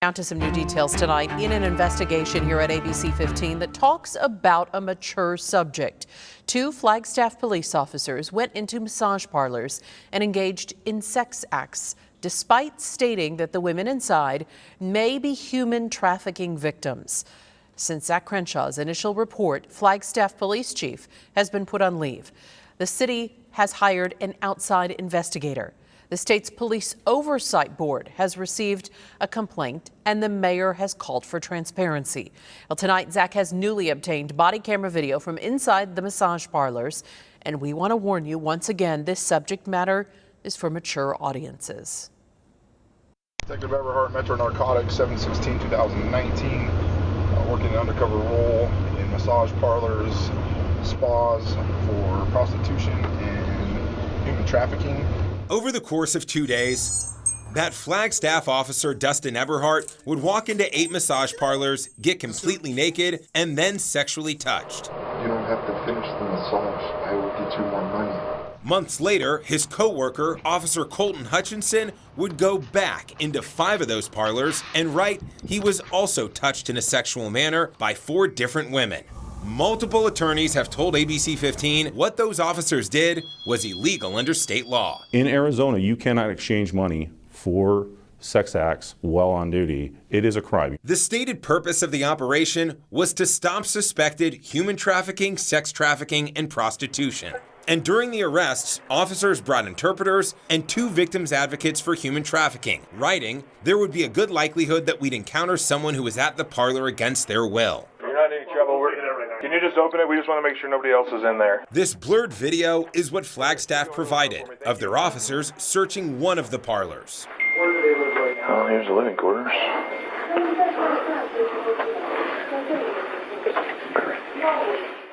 Now to some new details tonight in an investigation here at ABC 15 that talks about a mature subject. 2 Flagstaff police officers went into massage parlors and engaged in sex acts, despite stating that the women inside may be human trafficking victims. Since Zach Crenshaw's initial report, Flagstaff police chief has been put on leave. The city has hired an outside investigator. The state's police oversight board has received a complaint and the mayor has called for transparency. Well, tonight, Zach has newly obtained body camera video from inside the massage parlors. And we want to warn you once again, this subject matter is for mature audiences. Detective Everhart, Metro Narcotics, 7/16/2019, working an undercover role in massage parlors, spas for prostitution and human trafficking. Over the course of 2 days, that Flagstaff officer, Dustin Everhart, would walk into 8 massage parlors, get completely naked, and then sexually touched. You don't have to finish the massage. I will get you more money. Months later, his co-worker, Officer Colton Hutchinson, would go back into 5 of those parlors, and he was also touched in a sexual manner by 4 different women. Multiple attorneys have told ABC 15 what those officers did was illegal under state law. In Arizona, you cannot exchange money for sex acts while on duty. It is a crime. The stated purpose of the operation was to stop suspected human trafficking, sex trafficking, and prostitution. And during the arrests, officers brought interpreters and 2 victims advocates for human trafficking, writing, there would be a good likelihood that we'd encounter someone who was at the parlor against their will. You're not in any trouble. Can you just open it? We just want to make sure nobody else is in there. This blurred video is what Flagstaff provided of their officers searching one of the parlors. Oh, here's the living quarters.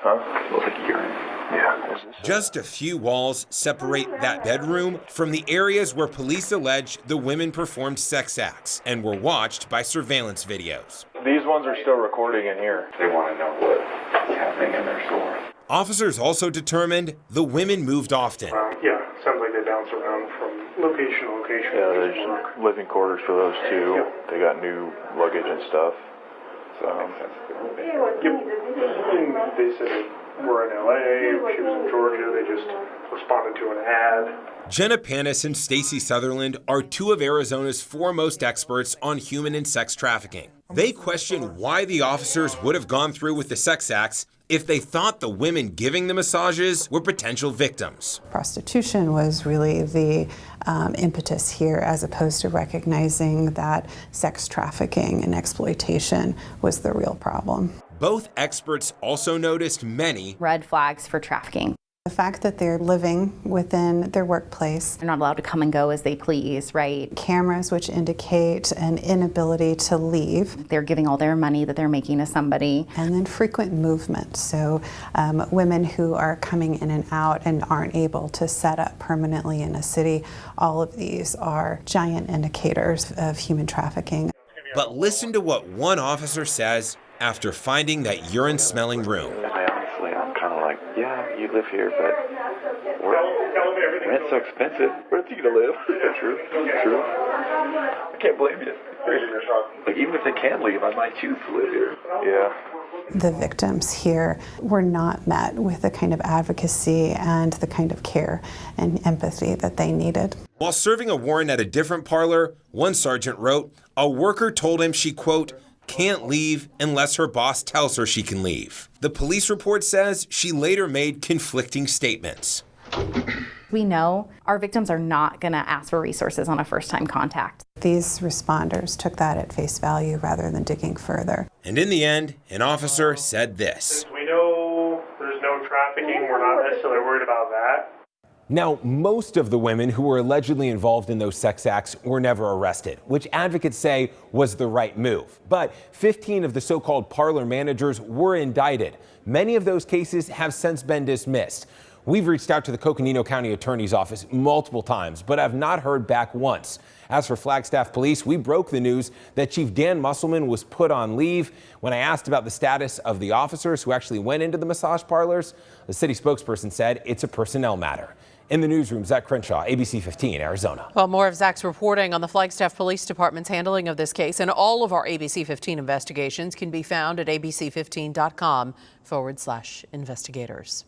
Huh? Looks like urine. Yeah. Just a few walls separate that bedroom from the areas where police allege the women performed sex acts and were watched by surveillance videos. These ones are still recording in here. They want to know what's happening in their store. Officers also determined the women moved often. Yeah, sounds like they bounce around from location to location. Yeah, there's living quarters for those 2. Yep. They got new luggage and stuff. Yep. And they said we're in LA, she was in Georgia, they just responded to an ad. Jenna Panis and Stacy Sutherland are 2 of Arizona's foremost experts on human and sex trafficking. They question why the officers would have gone through with the sex acts if they thought the women giving the massages were potential victims. Prostitution was really the impetus here, as opposed to recognizing that sex trafficking and exploitation was the real problem. Both experts also noticed many red flags for trafficking. The fact that they're living within their workplace. They're not allowed to come and go as they please, right? Cameras which indicate an inability to leave. They're giving all their money that they're making to somebody. And then frequent movement. So women who are coming in and out and aren't able to set up permanently in a city, all of these are giant indicators of human trafficking. But listen to what one officer says after finding that urine-smelling room. I'm kind of like, yeah, you live here, but rent's so expensive. Where are you going to live? True. I can't blame you. Like, even if they can leave, I might choose to live here. Yeah. The victims here were not met with the kind of advocacy and the kind of care and empathy that they needed. While serving a warrant at a different parlor, one sergeant wrote, a worker told him she, quote, can't leave unless her boss tells her she can leave. The police report says she later made conflicting statements. We know our victims are not going to ask for resources on a first-time contact. These responders took that at face value rather than digging further. And in the end, an officer said this. We know there's no trafficking. We're not necessarily worried about that. Now, most of the women who were allegedly involved in those sex acts were never arrested, which advocates say was the right move. But 15 of the so-called parlor managers were indicted. Many of those cases have since been dismissed. We've reached out to the Coconino County Attorney's Office multiple times, but have not heard back once. As for Flagstaff Police, we broke the news that Chief Dan Musselman was put on leave. When I asked about the status of the officers who actually went into the massage parlors, the city spokesperson said it's a personnel matter. In the newsroom, Zach Crenshaw, ABC 15, Arizona. Well, more of Zach's reporting on the Flagstaff Police Department's handling of this case and all of our ABC 15 investigations can be found at abc15.com/investigators.